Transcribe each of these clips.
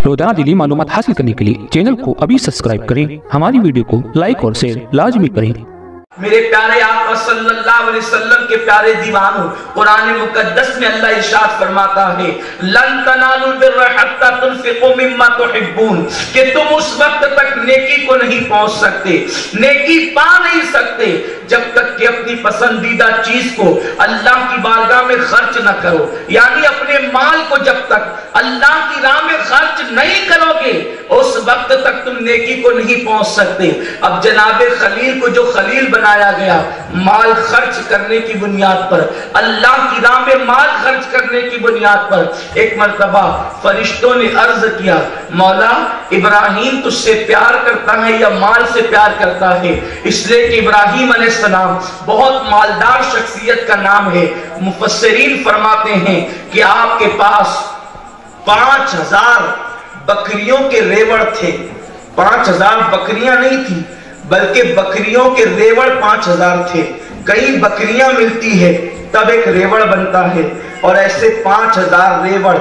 रोजाना दिली मालूमात हासिल करने के लिए चैनल को अभी सब्सक्राइब करें, हमारी वीडियो को लाइक और शेयर लाजमी करें। मेरे प्यारे आका सल्लल्लाहु अलैहि वसल्लम के प्यारे दीवानों, कुरान मुकद्दस में अल्लाह इरशाद फरमाता है, लन तनालुल बिर्रा हत्ता तुनफिकू मिम्मा तुहिब्बून, कि तुम उस वक्त तक नेकी को नहीं पहुंच सकते, नेकी पा नहीं सकते जब तक कि अपनी पसंदीदा चीज को अल्लाह की बारगाह में खर्च न करो। यानी अपने माल को जब तक अल्लाह की राह में खर्च नहीं करोगे उस वक्त तक तुम नेकी को नहीं पहुंच सकते। अब जनाबे खलील को जो खलील बनाया गया माल खर्च करने की बुनियाद पर, अल्लाह की राह में माल खर्च करने की बुनियाद पर, एक मर्तबा फरिश्तों ने अर्ज किया, मौला इब्राहिम तुझसे प्यार करता है या माल से प्यार करता है? इसलिए कि इब्राहिम अलैहिस्सलाम बहुत मालदार शख्सियत का नाम है। मुफस्सिरीन फरमाते हैं कि आपके पास 5000 बकरियों के रेवड़ थे। 5000 बकरियां नहीं थी बल्कि बकरियों के रेवड़ 5000 थे। कई बकरियां मिलती है तब एक रेवड़ बनता है, और ऐसे 5000 रेवड़,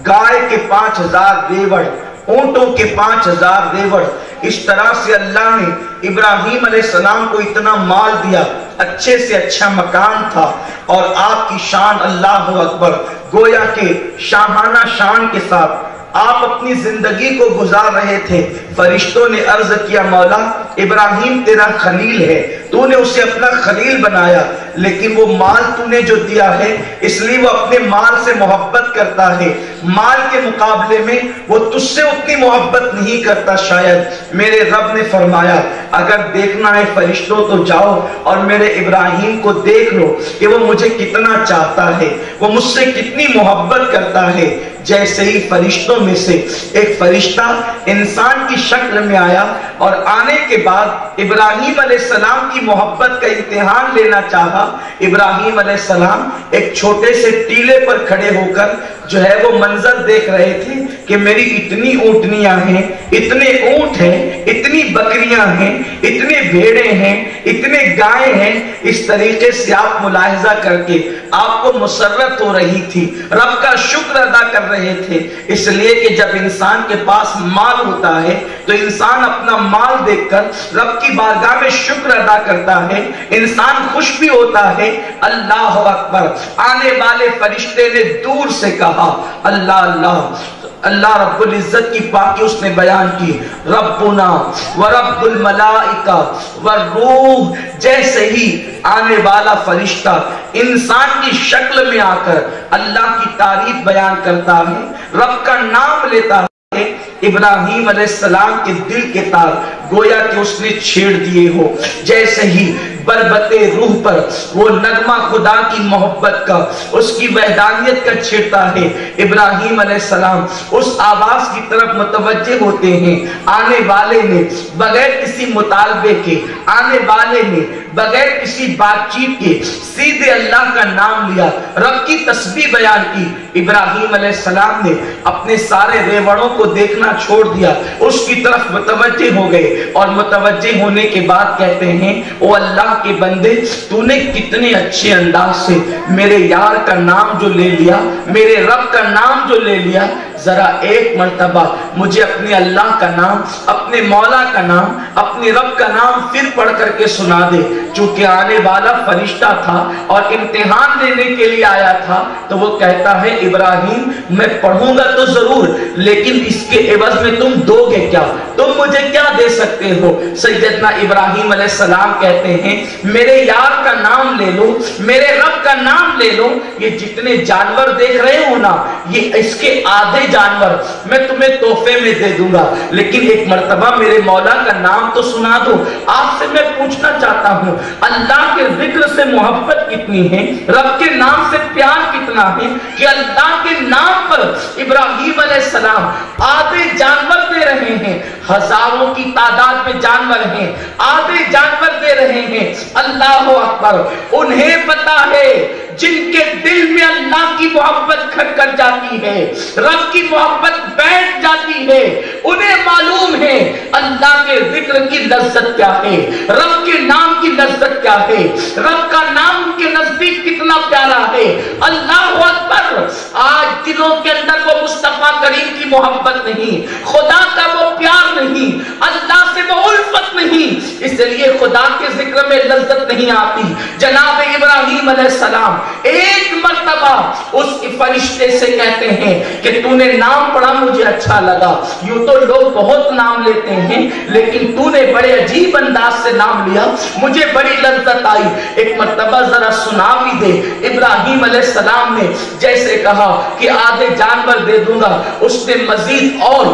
गाय के 5000 रेवड़, ऊंटों के 5000 रेवड़। इस तरह से अल्लाह ने इब्राहिम अलैहिस्सलाम को इतना माल दिया, अच्छे से अच्छा मकान था, और आपकी शान अल्लाह अकबर, गोया के शाहाना शान के साथ आप अपनी जिंदगी को गुजार रहे थे। फरिश्तों ने अर्ज किया, मौला इब्राहिम तेरा खलील है, तूने उसे अपना खलील बनाया, लेकिन वो माल तूने जो दिया है इसलिए वो अपने माल से मोहब्बत करता है, माल के मुकाबले में वो तुझसे उतनी मोहब्बत नहीं करता शायद। मेरे रब ने फरमाया, अगर देखना है फरिश्तों तो जाओ और मेरे इब्राहिम को देख लो कि वो मुझे कितना चाहता है, वो मुझसे कितनी मोहब्बत करता है। जैसे ही फरिश्तों में से एक फरिश्ता इंसान की शक्ल में आया और आने के बाद इब्राहिम अलैहिस्सलाम की मोहब्बत का इम्तिहान लेना चाहा। इब्राहिम अलैहिस्सलाम एक छोटे से टीले पर खड़े होकर जो है वो मंजर देख रहे थे कि मेरी इतनी ऊंटनियां हैं, इतने ऊंट हैं, इतनी बकरियां हैं, इतने भेड़े हैं, इतने गाय हैं। इस तरीके से आप मुलाहिजा करके आपको मुसर्रत हो रही थी, रब का शुक्र अदा कर रहे थे। इसलिए कि जब इंसान के पास माल होता है तो इंसान अपना माल देखकर रब की बारगाह में शुक्र अदा करता है, इंसान खुश भी होता है। अल्लाह अकबर। आने वाले फरिश्ते ने दूर से कहा, अल्लाह अल्लाह। अल्लाह रब्बुल इज्जत की पाकी उसने बयान की, रब्बुना व रब्बुल मलाइका व रूह। जैसे ही आने वाला फरिश्ता इंसान की शक्ल में आकर अल्लाह की तारीफ बयान करता है, रब का नाम लेता है, इब्राहिम अलैहिस्सलाम के दिल के तार गोया कि उसने छेड़ दिए हो। जैसे ही बरबते रूह पर वो नगमा खुदा की मोहब्बत का, उसकी वहदानियत का छेड़ता है, इब्राहिम अलैहिस्सलाम उस आवाज की तरफ मुतवज्जे होते हैं। आने वाले ने बगैर किसी मुतालबे के, आने वाले ने बगैर किसी बातचीत के सीधे अल्लाह का नाम लिया, रब की तस्बीह बयान की। इब्राहिम अलैहिस्सलाम ने अपने सारे रेवड़ों को देखना छोड़ दिया, उसकी तरफ मुतवज्जे हो गए, और मुतवज्जे होने के बाद कहते हैं, ओ अल्लाह के बंदे, तूने कितने अच्छे अंदाज से मेरे यार का नाम जो ले लिया, मेरे रब का नाम जो ले लिया, जरा एक मर्तबा मुझे अपने अल्लाह का नाम, अपने मौला का नाम, अपने रब का नाम फिर पढ़ करके सुना दे। चूंकि आने वाला फरिश्ता था और इम्तिहान देने के लिए आया था, तो वो कहता है, इब्राहिम मैं पढ़ूंगा तो जरूर, लेकिन इसके एवज में तुम दोगे क्या? तुम मुझे क्या दे सकते हो? सैयदना इब्राहिम अलैहिस्सलाम कहते हैं, मेरे यार का नाम ले लो, मेरे रब का नाम ले लो। ये जितने जानवर देख रहे हो ना, ये इसके आधे जानवर मैं तुम्हें तोहफे में दे दूंगा, लेकिन एक मर्तबा मेरे मौला का नाम तो सुना दो। आपसे मैं पूछना चाहता हूं, अल्लाह के जिक्र से मोहब्बत कितनी है, रब के नाम से प्यार कितना है कि अल्लाह के नाम पर इब्राहिम अलैहिस्सलाम आधे जानवर दे रहे हैं। हजारों की तादाद में जानवर हैं, आधे जानवर दे रहे हैं। अल्लाह अकबर। उन्हें पता है जिनके दिल में अल्लाह की मोहब्बत खटकर जाती है, रब की मोहब्बत बैठ जाती نہیں ہے, انہیں معلوم ہے اللہ کے ذکر کی لذت کیا ہے, رب کے نام کی لذت کیا ہے, رب کا نام کے نزدیک کتنا پیارا ہے. اللہ اکبر. آج دلوں کے اندر وہ مصطفیٰ کریم کی محبت نہیں, خدا کا وہ پیار نہیں, اللہ سے وہ الفت نہیں, اس لیے خدا کے ذکر میں لذت نہیں آتی. جناب ابراہیم علیہ السلام ایک مرتبہ اس فرشتے سے کہتے ہیں کہ تو نے نام پڑھا مجھے اچھا لگا, یوں تو لوگ بہت نام لیتے ہیں لیکن تو نے بڑے عجیب انداز سے نام لیا, مجھے بڑی لذت آئی, ایک مرتبہ ذرا سنا بھی دے. ابراہیم علیہ السلام نے جیسے کہا کہ آدھے جانور دے دوں گا, اس نے مزید اور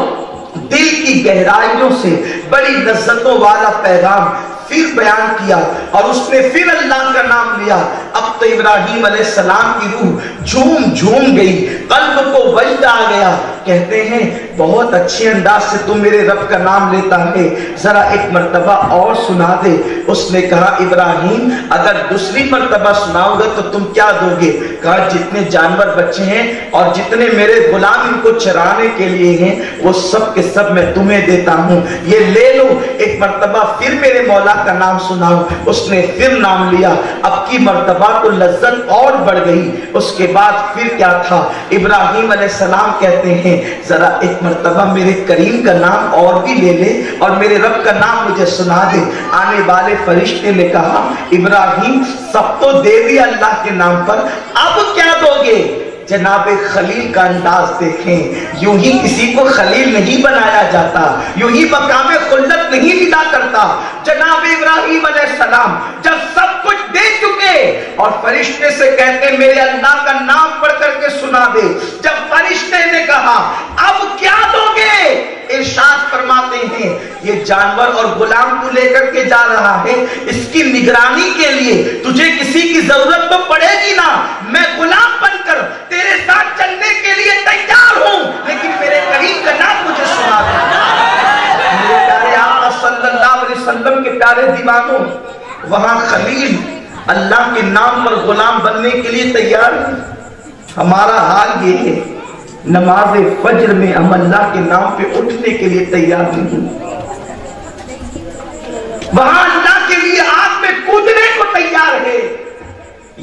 دل کی گہرائیوں سے بڑی لذتوں والا پیغام پھر بیان کیا اور اس نے پھر اللہ کا نام لیا. اب تو ابراہیم علیہ السلام کی روح جھوم جھوم گئی, قلب کو وجد آ گیا. کہتے ہیں بہت اچھے انداز سے تم میرے رب کا نام لیتا ہے, ذرا ایک مرتبہ اور سنا دے. اس نے کہا ابراہیم اگر دوسری مرتبہ سناؤ گا تو تم کیا دو گے؟ کہا جتنے جانور بچے ہیں اور جتنے میرے غلام ان کو چرانے کے لیے ہیں وہ سب کے سب میں تمہیں دیتا ہوں, یہ لے لو. ایک مرتبہ پھر میرے مولا کا نام سناؤ. اس نے پھر نام لیا. اب کی مرتبہ تو لذت اور بڑھ گئی. اس کے بعد پھر کیا تھا؟ ابراہیم علیہ السلام کہتے ہیں ذرا ایک مرتبہ میرے کریم کا نام اور بھی لے لے اور میرے رب کا نام مجھے سنا دے. آنے والے فرشتے نے کہا ابراہیم سب تو دے دیا اللہ کے نام پر, اب کیا دو گے؟ جناب خلیل کا انداز دیکھیں, یوں ہی کسی کو خلیل نہیں بنایا جاتا, یوں ہی مقام خلت نہیں ملا کرتا. جناب ابراہیم علیہ السلام جب سب کچھ دے چکے اور فرشتے سے کہتے میرے اللہ کا نام پڑھ کر کے سنا دے, جب فرشتے نے کہا اب کیا دو گے؟ ارشاد فرماتے ہیں یہ جانور اور غلام تو لے کر کے جا رہا ہے, اس کی نگرانی کے لیے تجھے کسی کی ضرورت تو پڑے گی نا, میں غلام بن کر تیرے ساتھ چلنے کے لیے تیار ہوں, لیکن میرے کریم کا نام مجھے سنا دے. میرے پیارے آقا صلی اللہ علیہ وسلم کے پیارے دیوانوں, وہاں خلیل اللہ کے نام پر غلام بننے کے لیے تیار ہے. ہمارا حال یہ ہے نماز فجر میں ہم اللہ کے نام پہ اٹھنے کے لیے تیار نہیں, وہاں اللہ کے لیے آگ میں کودنے کو تیار ہے,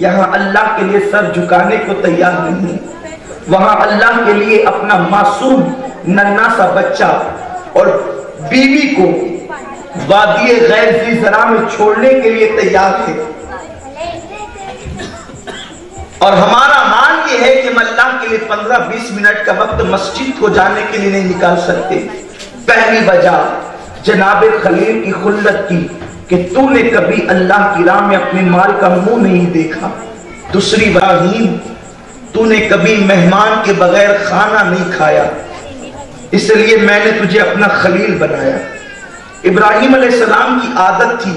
یہاں اللہ کے لیے سر جھکانے کو تیار نہیں. وہاں اللہ کے لیے اپنا معصوم ننھا سا بچہ اور بیوی کو وادی غیر ذی زرع میں چھوڑنے کے لیے تیار ہے. اور ہمارا حال یہ ہے کہ ہم اللہ کے لیے 15-20 منٹ کا وقت مسجد کو جانے کے لیے نہیں نکال سکتے. پہلی وجہ جناب خلیل کی خلت کی کہ تو نے کبھی اللہ کی راہ میں اپنے مال کا منہ نہیں دیکھا. دوسری ابراہیم تو نے کبھی مہمان کے بغیر کھانا نہیں کھایا, اس لیے میں نے تجھے اپنا خلیل بنایا. ابراہیم علیہ السلام کی عادت تھی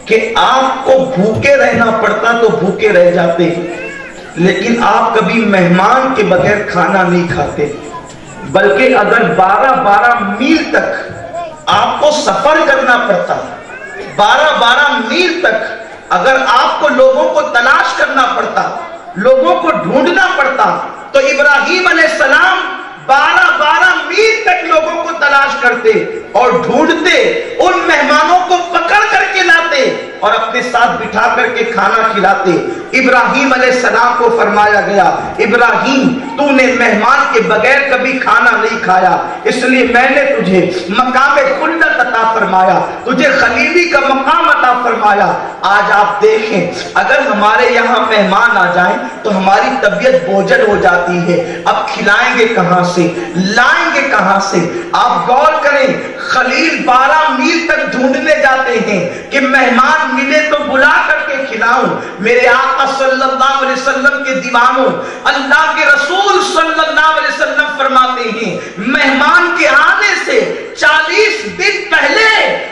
کہ آپ کو بھوکے رہنا پڑتا تو بھوکے رہ جاتے, لیکن آپ کبھی مہمان کے بغیر کھانا نہیں کھاتے, بلکہ اگر 12 میل تک آپ کو سفر کرنا پڑتا, 12 میل تک اگر آپ کو لوگوں کو تلاش کرنا پڑتا, لوگوں کو ڈھونڈنا پڑتا, تو ابراہیم علیہ السلام 12 میل تک لوگوں کو تلاش کرتے اور ڈھونڈتے, ان مہمانوں کو پکڑ کر کے لاتے اور اپنے ساتھ بٹھا کر کے کھانا کھلاتے. ابراہیم علیہ السلام کو فرمایا گیا ابراہیم تو نے مہمان کے بغیر کبھی کھانا نہیں کھایا, اس لیے میں نے تجھے مقام خلت عطا فرمایا, تجھے خلیلی کا مقام عطا فرمایا. آج آپ دیکھیں اگر ہمارے یہاں مہمان آ جائیں تو ہماری طبیعت بوجھل ہو جاتی ہے, اب کھلائیں گے کہاں سے, لائیں گے کہاں سے؟ آپ غور کریں, خلیل 12 میل تک ڈھونڈنے جاتے ہیں کہ مہمان ملے تو بلا کر کے کھلاؤں. میرے آقا صلی اللہ علیہ وسلم کے دیوانوں, اللہ کے رسول صلی اللہ علیہ وسلم فرماتے ہیں مہمان کے آنے سے 40 دن پہلے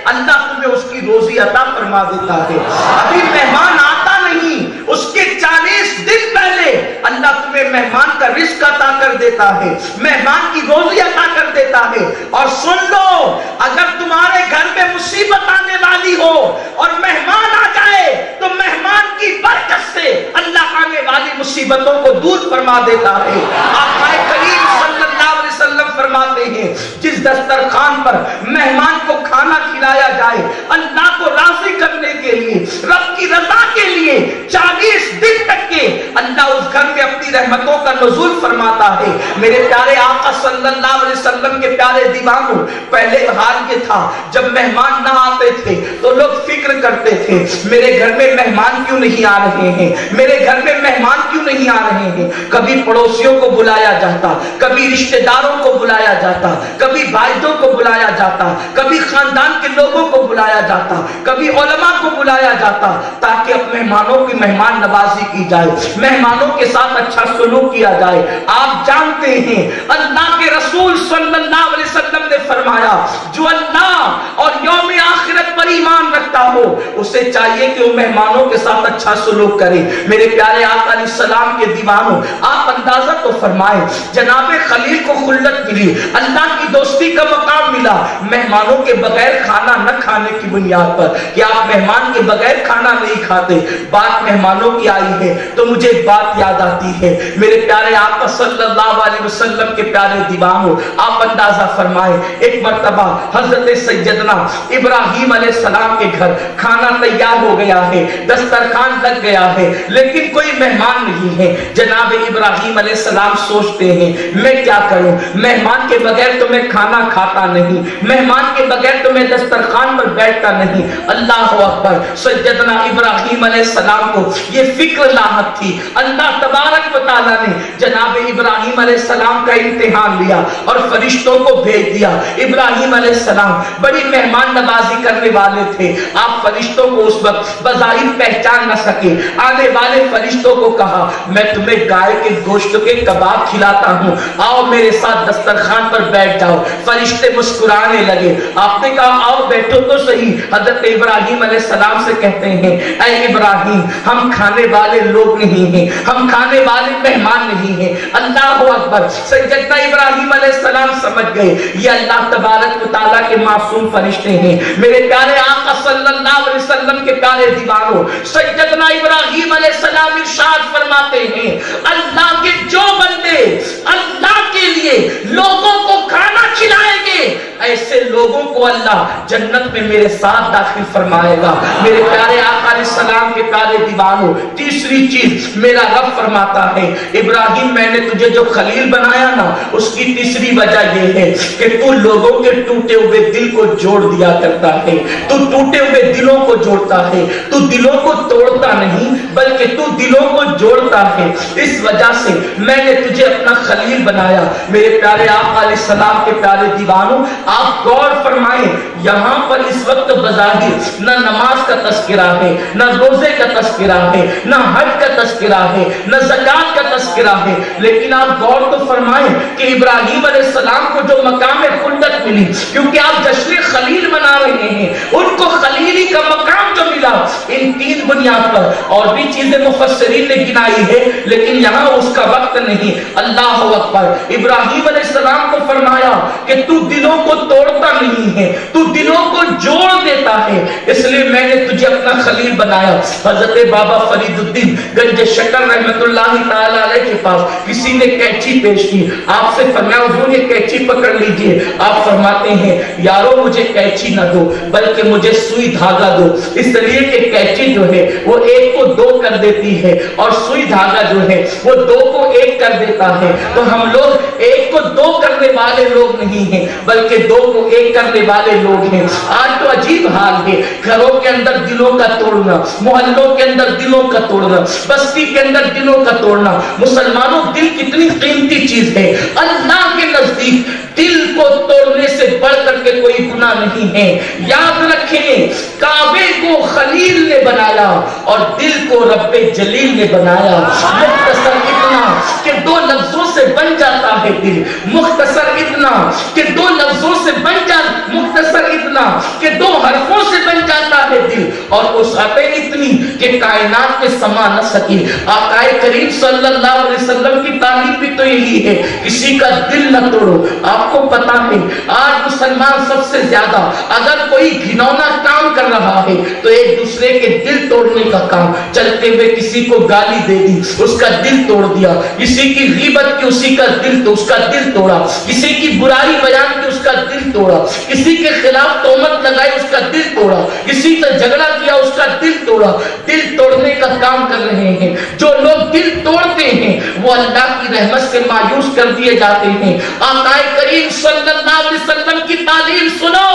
اللہ تمہیں اس کی روزی عطا فرما دیتا ہے. ابھی مہمان آتا نہیں, اس کے 40 دن پہلے اللہ تمہیں مہمان کا رزق عطا کر دیتا ہے, مہمان کی روزی عطا کر دیتا ہے. اور سن لو, اگر تمہارے گھر میں مصیبت آنے والی ہو اور مہمان آ جائے تو مہمان کی برکت سے اللہ آنے والی مصیبتوں کو دور فرما دیتا ہے. آقا کریم صلی اللہ علیہ وسلم فرماتے फरमाते हैं जिस दस्तरखान पर मेहमान को खाना खिलाया जाए अल्लाह को राजी करने के लिए, रब की रजा के लिए 40 दिन तक के अल्लाह उस घर में अपनी रहमतों का नुज़ूल फरमाता है। मेरे प्यारे आका सल्लल्लाहु अलैहि वसल्लम के प्यारे दीवानों, पहले हाल ये था जब मेहमान ना आते थे तो लोग फिक्र करते थे मेरे घर में मेहमान क्यों नहीं आ रहे हैं, मेरे घर में मेहमान क्यों नहीं आ रहे हैं। कभी पड़ोसियों को बुलाया जाता, कभी रिश्तेदारों को बुलाया जाता, कभी भाइयों को बुलाया जाता, कभी खानदान के लोगों को बुलाया जाता, कभी उलमा को बुलाया जाता ताकि अब मेहमानों की मेहमान नवाजी की जाए, मेहमानों के साथ अच्छा सलूक किया जाए। आप जानते हैं अल्लाह के रसूल सल्लल्लाहु अलैहि वसल्लम ने फरमाया जो अल्लाह और यौम आखिरत पर ईमान रखता हो उसे चाहिए कि वो मेहमानों के साथ अच्छा सलूक करे। मेरे प्यारे आका अलैहिस्सलाम के दीवानों, आप अंदाजा तो फरमाए जनाबे खलील को खुल्लत मिली, अल्लाह की दोस्ती का मकाम मिला, मेहमानों के बगैर खाना न खाने की बुनियाद पर कि आप मेहमान के बगैर खाना नहीं खाते। बात मेहमानों की आई है तो मुझे एक बात याद आती है, मेरे प्यारे आका सल्लल्लाहु अलैहि वसल्लम के प्यारे दीवानों, आप अंदाजा फरमाए एक मर्तबा हजरत सैयदना इब्राहीम अलैहिस्सलाम के घर खाना तैयार हो गया है, दस्तरखान लग गया है, लेकिन कोई मेहमान नहीं है। जनाब इब्राहीम अलैहिस्सलाम सोचते हैं मैं क्या करूं, मेहमान के बगैर तो मैं खाना खाता नहीं, मेहमान के बगैर तो मैं दस्तरखान पर बैठता नहीं। अल्लाह अकबर, सैयदना इब्राहीम अलैहिस्सलाम को ये फिक्र लाहक थी। अल्लाह तबारक व तआला ने जनाब इब्राहीम अलैहिस्सलाम का इम्तिहान लिया और फरिश्तों को भेज दिया। इब्राहीम अलैहिस्सलाम बड़ी मेहमान नवाजी करने वाले थे। आप फरिश्तों को उस वक्त बज़ाहिर पहचान न सके। आने वाले फरिश्तों को कहा मैं तुम्हें गाय के गोश्त के कबाब खिलाता हूँ, आओ मेरे साथ दस्तरखान पर बैठ जाओ। फरिश्ते मुस्कुराने लगे। आपने कहा आओ बैठो तो सही। हजरत इब्राहीम अलैहिस्सलाम से कहते हैं ऐ इब्राहीम, हम खाने वाले लोग नहीं हैं, हम खाने वाले मेहमान नहीं हैं। अल्लाह अकबर, सैयदना इब्राहीम अलैहिस्सलाम समझ गए ये अल्लाह तबारक व तआला के मासूम फरिश्ते हैं। मेरे प्यारे आका सल्लल्लाहु अलैहि वसल्लम के प्यारे दीवानों, सैयदना इब्राहीम अलैहिस्सलाम इरशाद फरमाते हैं अल्लाह के जो बंदे अल्लाह के लिए लोगों को खाना खिलाएंगे ऐसे लोगों को अल्लाह जन्नत में मेरे साथ दाखिल फरमाएगा। मेरे प्यारे आका अलैहिस्सलाम के प्यारे दीवानों, तीसरी चीज मेरा रब फरमाता है इब्राहिम मैंने तुझे जो खलील बनाया ना उसकी तीसरी वजह यह है कि तू लोगों के टूटे हुए दिल को जोड़ दिया करता है, तू टूटे हुए दिलों को जोड़ता है, तू दिलों को तोड़ता नहीं बल्कि तू दिलों को जोड़ता है। इस वजह से मैंने तुझे अपना खलील बनाया। मेरे प्यारे आका अलैहिस्सलाम के प्यारे दीवानों, आप गौर फरमाएं यहाँ पर इस वक्त बज़ाहिर न नमाज का तस्करा है, न रोजे का तस्करा है, न हज का तस्करा है, न ज़कात का तस्करा है, लेकिन आप गौर तो फरमाएं कि इब्राहीम अलैहिस्सलाम को जो मकाम खुल्दत मिली क्योंकि आप जश्न खलील मना रहे हैं, उनको खलीली का मकाम जो मिला इन तीन बुनियाद पर और भी चीजें मुफस्सिरीन ने गिनाई है लेकिन यहाँ उसका वक्त नहीं। अल्लाह अकबर, इब्राहीम अलैहिस्सलाम को फरमाया कि तू दिलों को तोड़ता नहीं है, तू दिलों को जोड़ देता है, इसलिए मैंने तुझे अपना खलील बनाया। हजरत बाबा फरीदुद्दीन गंज शकर रहमतुल्लाहि ताला अलैह के पास किसी ने कैंची पेश की, आपसे फरमाया हुजूर ये कैंची पकड़ लीजिए। आप फरमाते हैं यारो मुझे कैंची न दो बल्कि मुझे सुई धागा दो, इसलिए कि कैंची जो है वो एक को दो कर देती है और सुई धागा जो है वो दो को एक कर देता है। तो हम लोग एक को दो करने वाले लोग नहीं हैं बल्कि दो को एक करने वाले लोग हैं। आज तो अजीब हाल है, घरों के अंदर दिलों का तोड़ना, मोहल्लों के अंदर दिलों का तोड़ना, बस्ती के अंदर दिलों का तोड़ना। मुसलमानों दिल कितनी कीमती चीज है, अल्लाह के नजदीक दिल को तोड़ने से बढ़कर के कोई गुनाह नहीं है। याद रखें काबे को खलील ने बनाया और दिल को रब्बे जलील ने बनाया। मुख्तसर इतना कि दो लफ्जों से बन जाता है दिल, मुख्तसर इतना कि दो लफ्जों से बन जा, मुख्तसर इतना कि दो हरफों से बन जाता है दिल, और वसअतें इतनी कि कायनात में समा न सकी। आकाए करीम सल्लल्लाहु अलैहि वसल्लम की तालीम भी तो यही है, किसी का दिल न तोड़ो। आपको पता है आज मुसलमान सबसे ज्यादा अगर कोई घिनौना काम कर रहा है तो एक दूसरे के दिल तोड़ने का काम, चलते हुए किसी को गाली दे दी, उसका दिल तोड़ दिया, किसी की गीबत की, उसी का दिल तो उसका दिल तोड़ा, किसी की बुराई बयान की, उसका दिल तोड़ा, किसी के खिलाफ तोहमत लगाई, उसका दिल तोड़ा, किसी से झगड़ा किया, उसका दिल तोड़ा। दिल तोड़ने का काम कर रहे हैं। जो लोग दिल तोड़ते हैं वो अल्लाह की रहमत से मायूस कर दिए जाते हैं। आका करीम सल्लल्लाहु अलैहि वसल्लम की तालीम सुनो,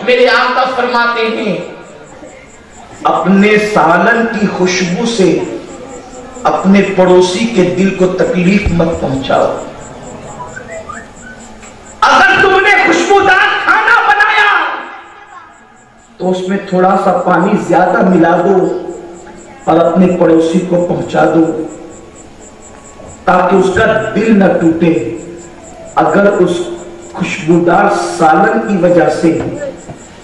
मेरे आका फरमाते हैं अपने सालन की खुशबू से अपने पड़ोसी के दिल को तकलीफ मत पहुंचाओ। अगर तुमने खुशबूदार खाना बनाया तो उसमें थोड़ा सा पानी ज्यादा मिला दो और अपने पड़ोसी को पहुंचा दो ताकि उसका दिल न टूटे। अगर उस खुशबूदार सालन की वजह से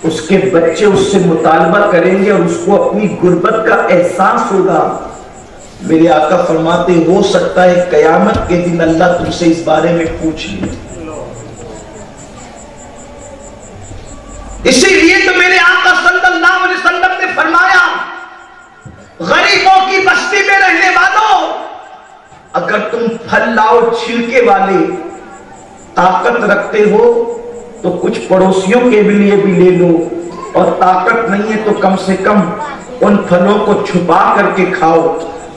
उसके बच्चे उससे मुतालबा करेंगे और उसको अपनी गुर्बत का एहसास होगा, मेरे आका फरमाते हो सकता है कयामत के दिन अल्लाह तुमसे इस बारे में पूछ ले। इसीलिए तो मेरे आका सल्लल्लाहु अलैहि वसल्लम ने फरमाया, गरीबों की बस्ती में रहने वालों, अगर तुम फल लाओ छिलके वाले, ताकत रखते हो तो कुछ पड़ोसियों के लिए भी ले लो, और ताकत नहीं है तो कम से कम उन फलों को छुपा करके खाओ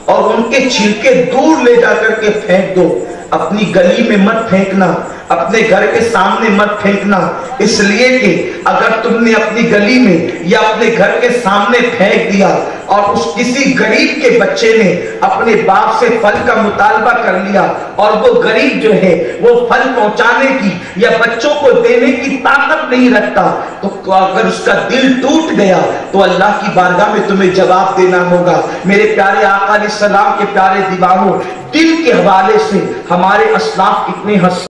और उनके छिलके दूर ले जा करके फेंक दो। अपनी गली में मत फेंकना, अपने घर के सामने मत फेंकना, इसलिए कि अगर तुमने अपनी गली में या अपने घर के सामने फेंक दिया और उस किसी गरीब के बच्चे ने अपने बाप से फल का मुतालबा कर लिया और वो गरीब जो है वो फल पहुंचाने की या बच्चों को देने की ताकत नहीं रखता, तो अगर उसका दिल टूट गया तो अल्लाह की बारगाह में तुम्हें जवाब देना होगा। मेरे प्यारे आका अलैहिस्सलाम के प्यारे दीवानों, दिल के हवाले से हमारे अस्लाफ कितने